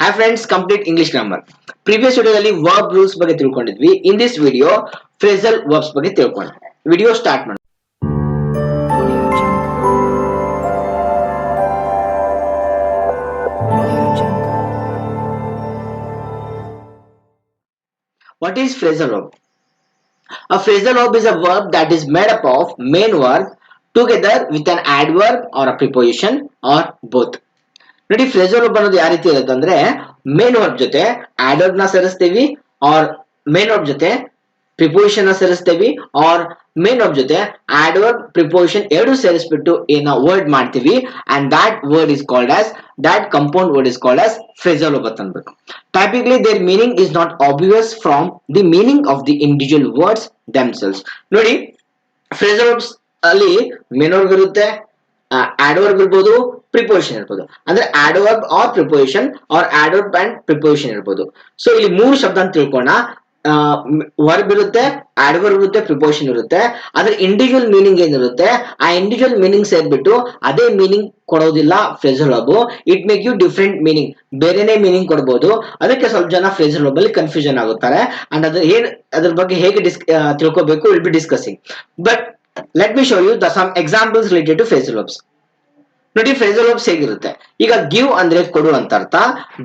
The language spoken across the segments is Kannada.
Hi friends, complete English grammar. Previous ವಿಡಿಯೋದಲ್ಲಿ verb rules ಬಗ್ಗೆ ತಿಳ್ಕೊಂಡಿದ್ವಿ. In this video, phrasal verbs ಬಗ್ಗೆ ತಿಳ್ಕೊಳ್ಳೋಣ. ವಿಡಿಯೋ ಸ್ಟಾರ್ಟ್ ಮಾಡೋಣ. What is phrasal verb? A phrasal verb is a verb that is made up of main verb together with an adverb or a preposition or both. ನೋಡಿ ಫ್ರೇಸಲ್ ವರ್ಬ್ ಅನ್ನೋದು ಯಾವ ರೀತಿ ಇರುತ್ತೆ ಅಂದ್ರೆ ಮೇನ್ ವರ್ಬ್ ಜೊತೆ ಆಡ್ವರ್ಬ್ ನ ಸೇರಿಸ್ತೀವಿ ಆರ್ ಮೇನ್ ವರ್ಬ್ ಜೊತೆ ಪ್ರಿಪೋಸಿಷನ್ ನ ಸೇರಿಸ್ತೀವಿ ಆರ್ ಮೇನ್ ವರ್ಬ್ ಜೊತೆ ಆಡ್ವರ್ಬ್ ಪ್ರಿಪೋಸಿಷನ್ ಎರಡು ಸೇರಿಸ್ಬಿಟ್ಟು ಏನ ವರ್ಡ್ ಮಾಡ್ತೀವಿ and that word is called as that compound word is called as phrasal verb ಅಂತ ಅನ್ಬೇಕು. Typically their meaning is not obvious from the meaning of the individual words themselves. ನೋಡಿ ಫ್ರೇಸಲ್ ವರ್ಬ್ಸ್ ಅಲ್ಲಿ ಮೇನ್ ವರ್ಬ್ ಇರುತ್ತೆ, ಆಡ್ವರ್ಬ್ ಇರ್ಬೋದು, ಪ್ರಿಪೋಸಿಷನ್ ಇರ್ಬೋದು. ಅಂದ್ರೆ adverb or preposition or adverb and preposition ಇರ್ಬೋದು. ಸೊ ಇಲ್ಲಿ ಮೂರು ಶಬ್ದ ಅಂತ ತಿಳ್ಕೋಣ. ವರ್ಬ್ ಇರುತ್ತೆ, ಆಡ್ವರ್ಬ್ ಇರುತ್ತೆ, ಪ್ರಿಪೋಸಿಷನ್ ಇರುತ್ತೆ. ಅದ್ರ ಇಂಡಿವಿಜುವಲ್ ಮೀನಿಂಗ್ ಏನಿರುತ್ತೆ ಆ ಇಂಡಿವಿಜುವಲ್ ಮೀನಿಂಗ್ ಸೇರ್ಬಿಟ್ಟು ಅದೇ ಮೀನಿಂಗ್ ಕೊಡೋದಿಲ್ಲ phrasal verb. It make you different meaning, ಬೇರೆನೇ ಮೀನಿಂಗ್ ಕೊಡಬಹುದು. ಅದಕ್ಕೆ ಸ್ವಲ್ಪ ಜನ ಫ್ರೇಸಲ್ ವರ್ಬ್ ಅಲ್ಲಿ ಕನ್ಫ್ಯೂಷನ್ ಆಗುತ್ತಾರೆ ಅಂಡ್ ಅದ್ರ ಬಗ್ಗೆ ಹೇಗೆ ತಿಳ್ಕೋಬೇಕು will be discussing. But let me show you some examples related to phrasal verbs. ನೋಡಿ ಫ್ರೇಸಲ್ ವರ್ಬ್ಸ್ ಹೇಗಿರುತ್ತೆ. ಈಗ ಗಿವ್ ಅಂದ್ರೆ ಕೊಡು ಅಂತ ಅರ್ಥ,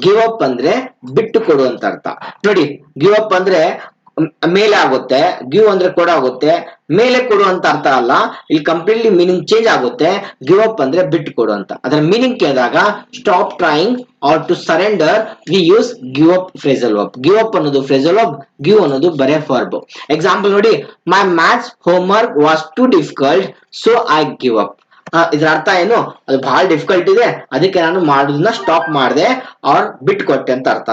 ಗಿವ್ ಅಪ್ ಅಂದ್ರೆ ಬಿಟ್ಟು ಕೊಡು ಅಂತ ಅರ್ಥ. ನೋಡಿ ಗಿವ್ ಅಪ್ ಅಂದ್ರೆ ಮೇಲೆ ಆಗುತ್ತೆ, ಗಿವ್ ಅಂದ್ರೆ ಕೊಡು ಆಗುತ್ತೆ. ಮೇಲೆ ಕೊಡು ಅಂತ ಅರ್ಥ ಅಲ್ಲ, ಇಲ್ಲಿ ಕಂಪ್ಲೀಟ್ಲಿ ಮೀನಿಂಗ್ ಚೇಂಜ್ ಆಗುತ್ತೆ. ಗಿವ್ ಅಪ್ ಅಂದ್ರೆ ಬಿಟ್ಟು ಕೊಡು ಅಂತ. ಅದರ ಮೀನಿಂಗ್ ಕೇಳಿದಾಗ stop trying or to surrender we use give up phrasal verb. Give up ಅನ್ನೋದು ಫ್ರೇಸಲ್ ವರ್ಬ್, ಗಿವ್ ಅನ್ನೋದು ಬರೇ ವರ್ಬ್. ಎಕ್ಸಾಂಪಲ್ ನೋಡಿ, my maths homework was too difficult so I give up. ಇದ್ರ ಅರ್ಥ ಏನು, ಅದು ಬಹಳ ಡಿಫಿಕಲ್ಟ್ ಇದೆ ಅದಕ್ಕೆ ನಾನು ಮಾಡೋದನ್ನ ಸ್ಟಾಪ್ ಮಾಡಿದೆ ಆರ್ ಬಿಟ್ಕೊಟ್ಟೆ ಅಂತ ಅರ್ಥ.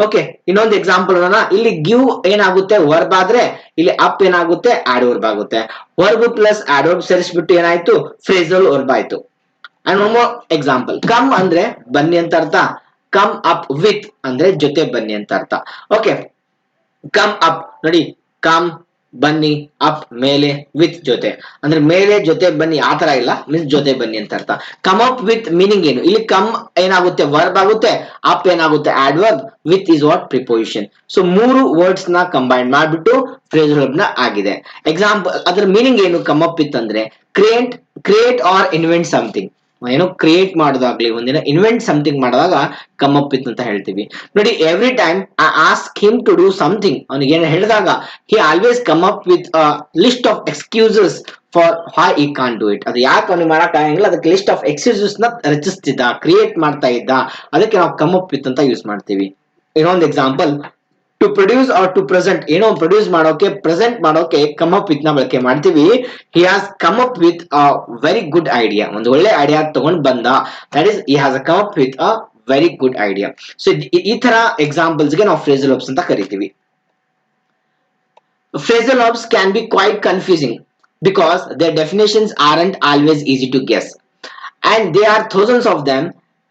ಓಕೆ, ಇನ್ನೊಂದು ಎಕ್ಸಾಂಪಲ್ ನೋಡೋಣ. ಇಲ್ಲಿ ಗಿವ್ ಏನಾಗುತ್ತೆ ವರ್ಬ್ ಆದ್ರೆ, ಇಲ್ಲಿ ಅಪ್ ಏನಾಗುತ್ತೆ ಆಡ್ವರ್ಬ್ ಆಗುತ್ತೆ. ವರ್ಬ್ ಪ್ಲಸ್ ಆಡ್ವರ್ಬ್ ಸೇರಿಸ್ಬಿಟ್ಟು ಏನಾಯ್ತು ಫ್ರೇಸಲ್ ವರ್ಬ್ ಆಯ್ತು. And one more example, come ಅಂದ್ರೆ ಬನ್ನಿ ಅಂತ ಅರ್ಥ, ಕಮ್ ಅಪ್ ವಿತ್ ಅಂದ್ರೆ ಜೊತೆ ಬನ್ನಿ ಅಂತ ಅರ್ಥ. ಓಕೆ, ಕಮ್ ಅಪ್ ನೋಡಿ, ಕಮ್ ಬನ್ನಿ, ಅಪ್ ಮೇಲೆ, ವಿತ್ ಜೊತೆ. ಅಂದ್ರೆ ಮೇಲೆ ಜೊತೆ ಬನ್ನಿ ಆ ತರ ಇಲ್ಲ, ಮೀನ್ಸ್ ಜೊತೆ ಬನ್ನಿ ಅಂತ ಅರ್ಥ. ಕಮ್ ಅಪ್ ವಿತ್ ಮೀನಿಂಗ್ ಏನು, ಇಲ್ಲಿ ಕಮ್ ಏನಾಗುತ್ತೆ ವರ್ಬ್ ಆಗುತ್ತೆ, ಅಪ್ ಏನಾಗುತ್ತೆ adverb, with is what preposition. So ಮೂರು ವರ್ಡ್ಸ್ ನ ಕಂಬೈನ್ ಮಾಡ್ಬಿಟ್ಟು ಫ್ರೇಸಲ್ ವರ್ಬ್ ನ ಆಗಿದೆ. ಎಕ್ಸಾಂಪಲ್ ಅದ್ರ ಮೀನಿಂಗ್ ಏನು, ಕಮ್ ಅಪ್ ವಿತ್ ಅಂದ್ರೆ ಕ್ರಿಯೇಟ್ ಆರ್ ಇನ್ವೆಂಟ್ ಸಮಥಿಂಗ್. ಏನೋ ಕ್ರಿಯೇಟ್ ಮಾಡೋದಾಗ್ಲಿ, ಒಂದಿನ ಇನ್ವೆಂಟ್ ಸಮಥಿಂಗ್ ಮಾಡಿದಾಗ ಕಮ್ ಅಪ್ ವಿತ್ ಅಂತ ಹೇಳ್ತೀವಿ. ನೋಡಿ every time I ask him to do something, ಅವನಿಗೆ ಏನು ಹೇಳಿದಾಗ he always come up with list of excuses for why I can't do it. ಅದು ಯಾಕೆ ಅವ್ನಿಗೆ ಮಾಡಕ್ ಆಗಂಗಿಲ್ಲ ಅದಕ್ಕೆ ಲಿಸ್ಟ್ ಆಫ್ ಎಕ್ಸ್ಕ್ಯೂಸಸ್ ನ ರಚಿಸ್ತಿದ್ದ, ಕ್ರಿಯೇಟ್ ಮಾಡ್ತಾ ಇದ್ದ, ಅದಕ್ಕೆ ನಾವು ಕಮ್ ಅಪ್ ವಿತ್ ಅಂತ ಯೂಸ್ ಮಾಡ್ತೀವಿ. ಇನ್ನೊಂದು example, to produce or to present, ಏನೋ ಪ್ರೊಡ್ಯೂಸ್ ಮಾಡೋಕೆ ಪ್ರೆಸೆಂಟ್ ಮಾಡೋಕೆ ಕಮ್ ಅಪ್ ವಿತ್ ನ ಬಳಕೆ ಮಾಡ್ತೀವಿ. He has come up with a very good idea, ಒಂದು ಒಳ್ಳೆ ಐಡಿಯಾ ತಗೊಂಡ್ ಬಂದ, that is he has come up with a very good idea. So ಈ ತರ ಎಕ್ಸಾಂಪಲ್ಸ್ ಗೆ ನಾವು ಫ್ರೇಸಲ್ ವರ್ಬ್ಸ್ ಅಂತ ಕರಿತೀವಿ. Phrasal verbs can be quite confusing because their definitions aren't always easy to guess, and there are thousands of them.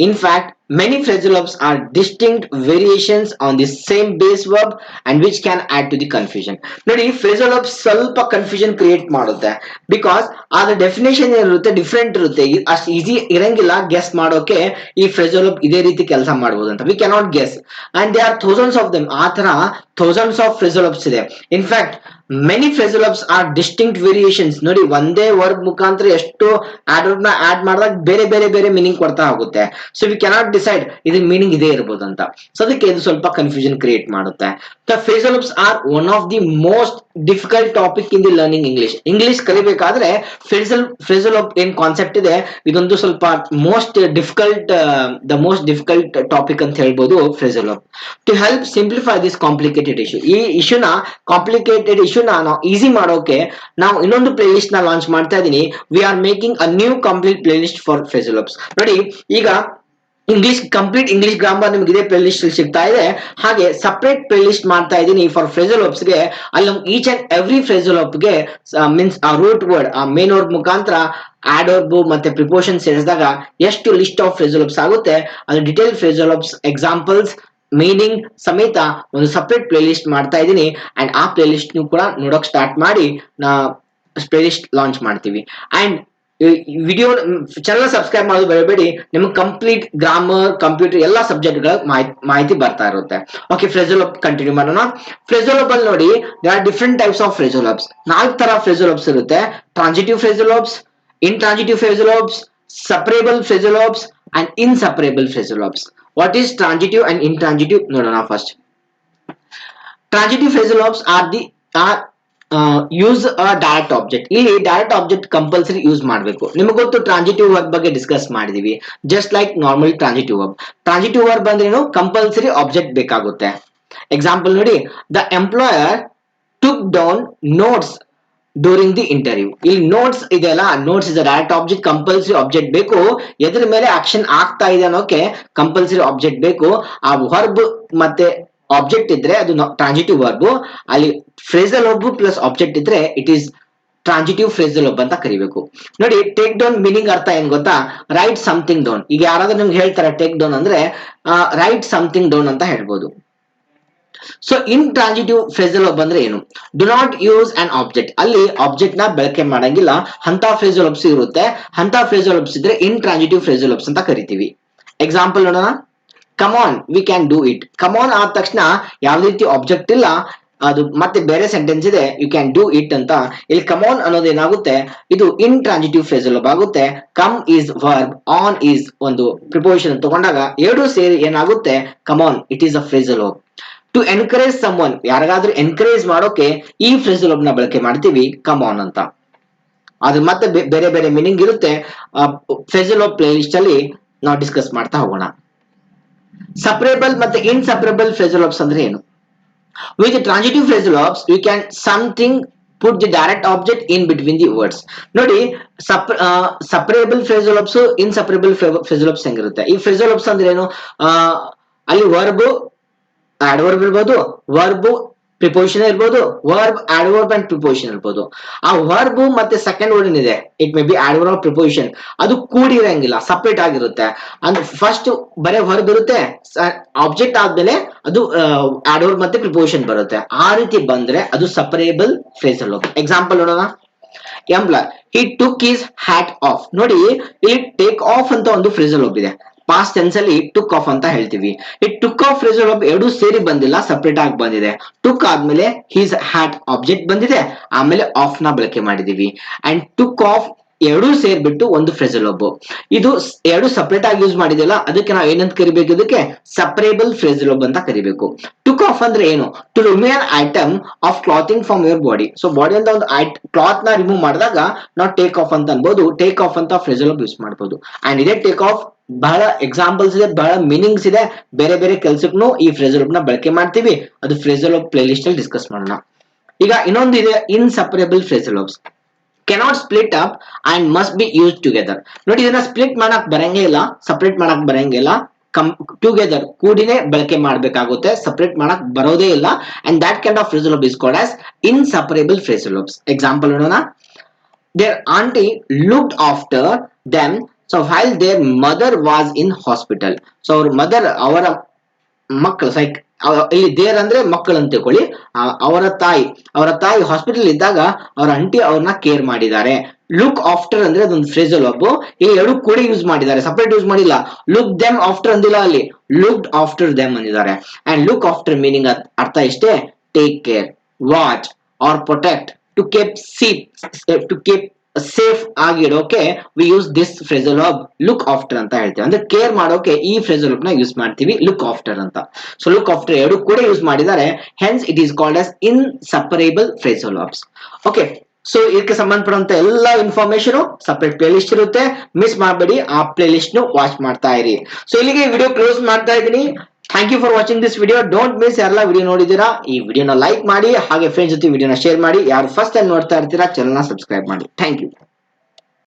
In fact, many phrasal verbs are distinct variations on the same base verb and which can add to the confusion. ನೋಡಿ phrasal verbs ಸ್ವಲ್ಪ ಕನ್ಫ್ಯೂಷನ್ ಕ್ರಿಯೇಟ್ ಮಾಡುತ್ತೆ ಬಿಕಾಸ್ ಅದರ ಡೆಫಿನೇಷನ್ ಇರುತ್ತೆ, ಡಿಫ್ರೆಂಟ್ ಇರುತ್ತೆ, ಅಷ್ಟು ಈಸಿ ಇರಂಗಿಲ್ಲ ಗೆಸ್ ಮಾಡೋಕೆ ಈ phrasal verb ಇದೇ ರೀತಿ ಕೆಲಸ ಮಾಡಬಹುದು ಅಂತ. We cannot guess and they are thousands of them. ಆ ತರ ಥೌಸಂಡ್ಸ್ ಆಫ್ phrasal verbs ಇದೆ. In fact many phrasal verbs are distinct variations. ನೋಡಿ ಒಂದೇ ವರ್ಬ್ ಮುಖಾಂತರ ಎಷ್ಟು ಆಡ್ವರ್ಬ್ ನ ಆಡ್ ಮಾಡಿದಾಗ ಬೇರೆ ಬೇರೆ ಬೇರೆ ಮೀನಿಂಗ್ ಕೊಡ್ತಾ ಹೋಗುತ್ತೆ. ಸೊ ವಿ ಕ್ಯಾನಾಟ್ ಡಿಸೈಡ್ ಇದ್ರ ಮೀನಿಂಗ್ ಇದೇ ಇರಬಹುದು ಅಂತ. ಸೊ ಅದಕ್ಕೆ ಇದು ಸ್ವಲ್ಪ ಕನ್ಫ್ಯೂಷನ್ ಕ್ರಿಯೇಟ್ ಮಾಡುತ್ತೆ. phrasal verbs are one of the most difficult topic in the learning English. English ಕಲಿಬೇಕಾದ್ರೆ phrasal verb ಏನ್ ಕಾನ್ಸೆಪ್ಟ್ ಇದೆ, ಇದೊಂದು ಸ್ವಲ್ಪ ದ ಮೋಸ್ಟ್ ಡಿಫಿಕಲ್ಟ್ ಟಾಪಿಕ್ ಅಂತ ಹೇಳ್ಬೋದು phrasal verb. To help simplify this complicated issue, ಈ ಇಶ್ಯೂನ ಕಾಂಪ್ಲಿಕೇಟೆಡ್ ಇಶ್ಯೂನ ನಾವು ಈಸಿ ಮಾಡೋಕೆ ನಾವು ಇನ್ನೊಂದು ಪ್ಲೇ ಲಿಸ್ಟ್ ನ ಲಾಂಚ್ ಮಾಡ್ತಾ ಇದೀನಿ. We are making a new complete play list for phrasal verbs. ನೋಡಿ ಈಗ ಕಂಪ್ಲೀಟ್ ಇಂಗ್ಲಿಷ್ ಗ್ರಾಮರ್ ನಿಮ್ಗೆ ಇದೇ ಪ್ಲೇ ಲಿಸ್ಟ್ ಸಿಗ್ತಾ ಇದೆ. ಹಾಗೆ ಸಪರೇಟ್ ಪ್ಲೇ ಲಿಸ್ಟ್ ಮಾಡ್ತಾ ಇದೀನಿ ಫಾರ್ phrasal verbs ಗೆ. ಅಲ್ಲಿ each and every phrasal verb ಗೆ ಮೀನ್ಸ್ ಆ ರೂಟ್ ವರ್ಡ್, ಆ ಮೇನ್ ವರ್ಡ್ ಮುಖಾಂತರ ಆಡ್ವರ್ಬ್ ಮತ್ತೆ ಪ್ರಿಪೋಸಿಷನ್ ಸೇರಿಸಿದಾಗ ಎಷ್ಟು ಲಿಸ್ಟ್ ಆಫ್ phrasal verbs ಆಗುತ್ತೆ, ಅದು detail phrasal verbs examples meaning ಸಮೇತ ಒಂದು ಸಪರೇಟ್ ಪ್ಲೇ ಲಿಸ್ಟ್ ಮಾಡ್ತಾ ಇದ್ದೀನಿ. ಅಂಡ್ ಆ ಪ್ಲೇ ಲಿಸ್ಟ್ ನೀವು ಕೂಡ ನೋಡಕ್ ಸ್ಟಾರ್ಟ್ ಮಾಡಿ, ಪ್ಲೇ ಲಿಸ್ಟ್ ಲಾಂಚ್ ಮಾಡ್ತೀವಿ. ಅಂಡ್ ವಿಡಿಯೋ ಚಾನಲ್ ಸಬ್ಸ್ಕ್ರೈಬ್ ಮಾಡೋದು ಬರಬೇಡಿ. ನಿಮ್ಗೆ ಕಂಪ್ಲೀಟ್ ಗ್ರಾಮರ್, ಕಂಪ್ಯೂಟರ್ ಎಲ್ಲಾ ಸಬ್ಜೆಕ್ಟ್ ಗಳ ಮಾಹಿತಿ ಬರ್ತಾ ಇರುತ್ತೆ. ಓಕೆ, ಫ್ರೇಸಲ್ ವರ್ಬ್ ಕಂಟಿನ್ಯೂ ಮಾಡೋಣ. ಫ್ರೇಸಲ್ ವರ್ಬ್ ಅಲ್ಲಿ ನೋಡಿ, there are different types of phrasal verbs. 4 ತರ phrasal verbs ಇರುತ್ತೆ. Transitive phrasal verbs, intransitive phrasal verbs, separable phrasal verbs and inseparable phrasal verbs. What is transitive and intransitive ನೋಡೋಣ first. Transitive phrasal verbs are use direct object. ಇಲ್ಲಿ ಡೈರೆಕ್ಟ್ ಆಬ್ಜೆಕ್ಟ್ ಕಂಪಲ್ಸರಿ ಯೂಸ್ ಮಾಡಬೇಕು. ನಿಮಗೆ ಗೊತ್ತು ಟ್ರಾನ್ಸಿಟಿವ್ ವರ್ಬ್ ಬಗ್ಗೆ ಡಿಸ್ಕಸ್ ಮಾಡಿದೀವಿ. Just like normal transitive verb. Transitive verb ಅಂದ್ರೇನು, ಕಂಪಲ್ಸರಿ ಆಬ್ಜೆಕ್ಟ್ ಬೇಕಾಗುತ್ತೆ. ಎಕ್ಸಾಂಪಲ್ ನೋಡಿ, the employer took down notes during the interview. ಇಲ್ಲಿ ನೋಟ್ಸ್ ಇದೆಯಲ್ಲ, notes is direct object, compulsory object ಬೇಕು. ಎದ್ರ ಮೇಲೆ ಆಕ್ಷನ್ ಆಗ್ತಾ ಇದೆ ಅನ್ನೋಕೆ ಕಂಪಲ್ಸರಿ ಆಬ್ಜೆಕ್ಟ್ ಬೇಕು. ಆ ವರ್ಬ್ ಮತ್ತೆ ಆಬ್ಜೆಕ್ಟ್ ಇದ್ರೆ ಅದು ಟ್ರಾನ್ಸಿಟಿವ್ ವರ್ಬ್. ಅಲ್ಲಿ ಫ್ರೇಸಲ್ ವರ್ಬ್ ಪ್ಲಸ್ ಆಬ್ಜೆಕ್ಟ್ ಇದ್ರೆ it is transitive phrasal verb ಅಂತ ಕರಿಬೇಕು. ನೋಡಿ, ಟೇಕ್ ಡೌನ್ ಮೀನಿಂಗ್ ಅರ್ಥ ಏನ್ ಗೊತ್ತಾ, ರೈಟ್ ಸಮಥಿಂಗ್ ಡೌನ್. ಈಗ ಯಾರಾದ್ರೂ ನಿಮ್ಗೆ ಹೇಳ್ತಾರೆ ಟೇಕ್ ಡೌನ್ ಅಂದ್ರೆ ರೈಟ್ ಸಮಥಿಂಗ್ ಡೌನ್ ಅಂತ ಹೇಳ್ಬೋದು. So in transitive phrasal verb ಅಂದ್ರೆ ಏನು, do not use an object. ಅಲ್ಲಿ ಆಬ್ಜೆಕ್ಟ್ ನ ಬಳಕೆ ಮಾಡಂಗಿಲ್ಲ. ಅಂತ ಫ್ರೇಸಲ್ ವರ್ಬ್ಸ್ ಇರುತ್ತೆ. ಅಂತ ಫ್ರೇಸಲ್ ವರ್ಬ್ಸ್ ಇದ್ರೆ ಇನ್ ಟ್ರಾನ್ಸಿಟಿವ್ ಫ್ರೇಸಲ್ ವರ್ಬ್ಸ್ ಅಂತ ಕರಿತೀವಿ. ಎಕ್ಸಾಂಪಲ್ ನೋಡೋಣ. Come on we can do it. Come on ಆದ ತಕ್ಷಣ ಯಾವ ರೀತಿ ಆಬ್ಜೆಕ್ಟ್ ಇಲ್ಲ, ಅದು ಮತ್ತೆ ಬೇರೆ ಸೆಂಟೆನ್ಸ್ ಇದೆ, ಯು ಕ್ಯಾನ್ ಡೂ ಇಟ್ ಅಂತ. ಇಲ್ಲಿ ಕಮ್ ಆನ್ ಅನ್ನೋದು ಏನಾಗುತ್ತೆ, ಇದು ಇನ್ ಟ್ರಾನ್ಸಿಟಿವ್ ಫ್ರೇಸಲ್ ವರ್ಬ್ ಆಗುತ್ತೆ. Come is verb, on is ಒಂದು ಪ್ರಿಪೋಸಿಷನ್ ತಗೊಂಡಾಗ ಎರಡು ಸೇರಿ ಏನಾಗುತ್ತೆ, come on, it is a phrasal verb. To encourage someone, ಯಾರಿಗಾದ್ರೂ ಎನ್ಕರೇಜ್ ಮಾಡೋಕೆ ಈ ಫ್ರೇಸಲ್ ವರ್ಬ್ ನ ಬಳಕೆ ಮಾಡ್ತೀವಿ, ಕಮ್ ಆನ್ ಅಂತ. ಅದು ಮತ್ತೆ ಬೇರೆ ಬೇರೆ ಮೀನಿಂಗ್ ಇರುತ್ತೆ. ಫ್ರೇಸಲ್ ವರ್ಬ್ ಪ್ಲೇ ಲಿಸ್ಟ್ ಅಲ್ಲಿ ನಾವು ಡಿಸ್ಕಸ್ ಮಾಡ್ತಾ ಹೋಗೋಣ. ಸಪರೇಬಲ್ ಮತ್ತೆ ಇನ್ಸಪರೇಬಲ್ ಫ್ರೇಸಲ್ ವರ್ಬ್ಸ್ ಅಂದ್ರೆ ಏನು. With transitive phrasal verbs you can something put the direct object in between the words. ನೋಡಿ, separable phrasal verbs, inseparable phrasal verbs ಹೆಂಗಿರುತ್ತೆ. ಈ ಫ್ರೇಸಲ್ ವರ್ಬ್ಸ್ ಅಂದ್ರೆ ಏನು, ಅಲ್ಲಿ ವರ್ಬ್ ಆಡ್ವರ್ಬ್ ಇರ್ಬೋದು, ವರ್ಬ್ ಪ್ರಿಪೋಸಿಷನ್ ಇರ್ಬೋದು, ವರ್ಬ್ ಆಡ್ವರ್ಬ್ ಅಂಡ್ ಪ್ರಿಪೋಸಿಷನ್ ಇರ್ಬೋದು. ಆ ವರ್ಬ್ ಮತ್ತೆ ಸೆಕೆಂಡ್ ವರ್ಡ್ ಏನಿದೆ, it may be adverb or preposition, ಅದು ಕೂಡಿರಂಗಿಲ್ಲ, ಸಪರೇಟ್ ಆಗಿರುತ್ತೆ. ಅಂದ್ರೆ ಫಸ್ಟ್ ಬರೇ ವರ್ಬ್ ಇರುತ್ತೆ, ಆಬ್ಜೆಕ್ಟ್ ಆದ್ಮೇಲೆ ಅದು ಆಡ್ವರ್ಬ್ ಮತ್ತೆ ಪ್ರಿಪೋಸಿಷನ್ ಬರುತ್ತೆ. ಆ ರೀತಿ ಬಂದ್ರೆ ಅದು ಸಪರೇಬಲ್ ಫ್ರೇಸಲ್ ವರ್ಬ್. ಎಕ್ಸಾಂಪಲ್ ನೋಡೋಣ. Employ he took his hat off. ನೋಡಿ, ಇಲ್ಲಿ ಟೇಕ್ ಆಫ್ ಅಂತ ಒಂದು ಫ್ರೇಸಲ್ ವರ್ಬ್ ಇದೆ. ಪಾಸ್ಟ್ ಟೆನ್ಸ್ ಅಲ್ಲಿ ಟುಕ್ ಆಫ್ ಅಂತ ಹೇಳ್ತೀವಿ. ಈ ಟುಕ್ ಆಫ್ ಫ್ರೇಸಲ್ ವರ್ಬ್ ಎರಡು ಸೇರಿ ಬಂದಿಲ್ಲ, ಸಪರೇಟ್ ಆಗಿ ಬಂದಿದೆ. ಟುಕ್ ಆದ್ಮೇಲೆ ಹಿಸ್ ಹ್ಯಾಟ್ ಆಬ್ಜೆಕ್ಟ್ ಬಂದಿದೆ, ಆಮೇಲೆ ಆಫ್ ನ ಬಳಕೆ ಮಾಡಿದೀವಿ. ಅಂಡ್ ಟುಕ್ ಆಫ್ ಎರಡೂ ಸೇರ್ಬಿಟ್ಟು ಒಂದು ಫ್ರೇಸಲ್ ವರ್ಬ್. ಇದು ಎರಡು ಸಪರೇಟ್ ಆಗಿ ಯೂಸ್ ಮಾಡಿದೆಯಲ್ಲ, ಅದಕ್ಕೆ ನಾವು ಏನಂತ ಕರಿಬೇಕು, ಇದಕ್ಕೆ ಸಪರೇಬಲ್ ಫ್ರೇಸಲ್ ವರ್ಬ್ ಅಂತ ಕರಿಬೇಕು. ಟುಕ್ ಆಫ್ ಅಂದ್ರೆ ಏನು, to remove an item of clothing from your body. So body ಅಂತ ಒಂದು ಕ್ಲಾತ್ ನ ರಿಮೂವ್ ಮಾಡಿದಾಗ ನಾವು ಟೇಕ್ ಆಫ್ ಅಂತ ಅನ್ಬೋದು. ಟೇಕ್ ಆಫ್ ಅಂತ ಫ್ರೇಸಲ್ ವರ್ಬ್ ಯೂಸ್ ಮಾಡಬಹುದು. ಅಂಡ್ ಇದೇ ಟೇಕ್ ಆಫ್ ಬಹಳ ಎಕ್ಸಾಂಪಲ್ಸ್ ಇದೆ, ಬಹಳ ಮೀನಿಂಗ್ಸ್ ಇದೆ. ಬೇರೆ ಬೇರೆ ಕೆಲ್ಸಕ್ಕೂ ಈ ಫ್ರೇಸಲ್ ವರ್ಬ್ ನ ಬಳಕೆ ಮಾಡ್ತೀವಿ. ಅದು ಫ್ರೇಸಲ್ ವರ್ಬ್ ಪ್ಲೇ ಲಿಸ್ಟ್ ಅಲ್ಲಿ ಡಿಸ್ಕಸ್ ಮಾಡೋಣ. ಈಗ ಇನ್ನೊಂದು ಇದೆ, inseparable phrasal verbs. cannot split up and must be used together. ನೋಡಿ, ಇದನ್ನ ಸ್ಪ್ಲಿಟ್ ಮಾಡಕ್ ಬರಂಗೇ ಇಲ್ಲ, ಸಪರೇಟ್ ಮಾಡಕ್ ಬರಂಗಿಲ್ಲ. ಟುಗೆದರ್ ಕೂಡಿನೇ ಬಳಕೆ ಮಾಡಬೇಕಾಗುತ್ತೆ, ಸಪರೇಟ್ ಮಾಡಕ್ ಬರೋದೇ ಇಲ್ಲ. And that kind of phrasal verb is called as inseparable phrasal verbs. Example ನೋಡೋಣ. their auntie looked after them so while their mother was in hospital. So ಅವ್ರ ಮದರ್, ಅವರ ಮಕ್ಕಳು, ಇಲ್ಲಿ ದೇರ್ ಅಂದ್ರೆ ಮಕ್ಕಳು ಅಂತ ತಿಳ್ಕೊಳ್ಳಿ. ಅವರ ತಾಯಿ ಹಾಸ್ಪಿಟಲ್ ಇದ್ದಾಗ ಅವರ ಅಂಟಿ ಅವ್ರನ್ನ ಕೇರ್ ಮಾಡಿದ್ದಾರೆ. ಲುಕ್ ಆಫ್ಟರ್ ಅಂದ್ರೆ ಅದೊಂದು ಫ್ರೇಸಲ್ ವರ್ಬ್. ಇಲ್ಲಿ ಎರಡು ಕೂಡಿ ಯೂಸ್ ಮಾಡಿದ್ದಾರೆ, ಸಪರೇಟ್ ಯೂಸ್ ಮಾಡಿಲ್ಲ. ಲುಕ್ ದೆಮ್ ಆಫ್ಟರ್ ಅಂದಿಲ್ಲ, ಅಲ್ಲಿ ಲುಕ್ಡ್ ಆಫ್ಟರ್ ದೆಮ್ ಅಂದಿದ್ದಾರೆ. ಅಂಡ್ ಲುಕ್ ಆಫ್ಟರ್ ಮೀನಿಂಗ್ ಅರ್ಥ ಇಷ್ಟೇ, take care, watch or protect, to keep safe ಆಗಿಡೋಕೆ we use this phrasal verb look after ಅಂತ ಹೇಳ್ತೀವಿ. ಅಂದ್ರೆ ಕೇರ್ ಮಾಡೋಕೆ ಈ ಫ್ರೇಸಲ್ ವರ್ಬ್ ನ ಯೂಸ್ ಮಾಡ್ತೀವಿ, ಲುಕ್ ಆಫ್ಟರ್ ಅಂತ. ಸೊ ಲುಕ್ ಆಫ್ಟರ್ ಎರಡು ಕೂಡ ಯೂಸ್ ಮಾಡಿದ್ದಾರೆ, hence it is called as inseparable phrasal verbs. Okay, so ಇದಕ್ಕೆ ಸಂಬಂಧಪಟ್ಟಂತ ಎಲ್ಲ ಇನ್ಫಾರ್ಮೇಶನ್ ಸಪರೇಟ್ ಪ್ಲೇ ಲಿಸ್ಟ್ ಇರುತ್ತೆ, ಮಿಸ್ ಮಾಡಬೇಡಿ. ಆ ಪ್ಲೇ ಲಿಸ್ಟ್ ನು ವಾಚ್ ಮಾಡ್ತಾ ಇರಿ. ಸೊ ಇಲ್ಲಿಗೆ ವಿಡಿಯೋ ಕ್ಲೋಸ್ ಮಾಡ್ತಾ ಇದ್ದೀನಿ. Thank you for watching this video. Don't miss, ಯಾರೆಲ್ಲ ವಿಡಿಯೋ ನೋಡಿದೀರಾ ಈ ವಿಡಿಯೋನ ಲೈಕ್ ಮಾಡಿ, ಹಾಗೆ ಫ್ರೆಂಡ್ಸ್ ಜೊತೆ ವಿಡಿಯೋನ ಶೇರ್ ಮಾಡಿ. ಯಾರು ಫಸ್ಟ್ ಟೈಮ್ ನೋಡ್ತಾ ಇರ್ತೀರಾ ಚಾನಲ್ ನ ಸಬ್ಸ್ಕ್ರೈಬ್ ಮಾಡಿ. Thank you.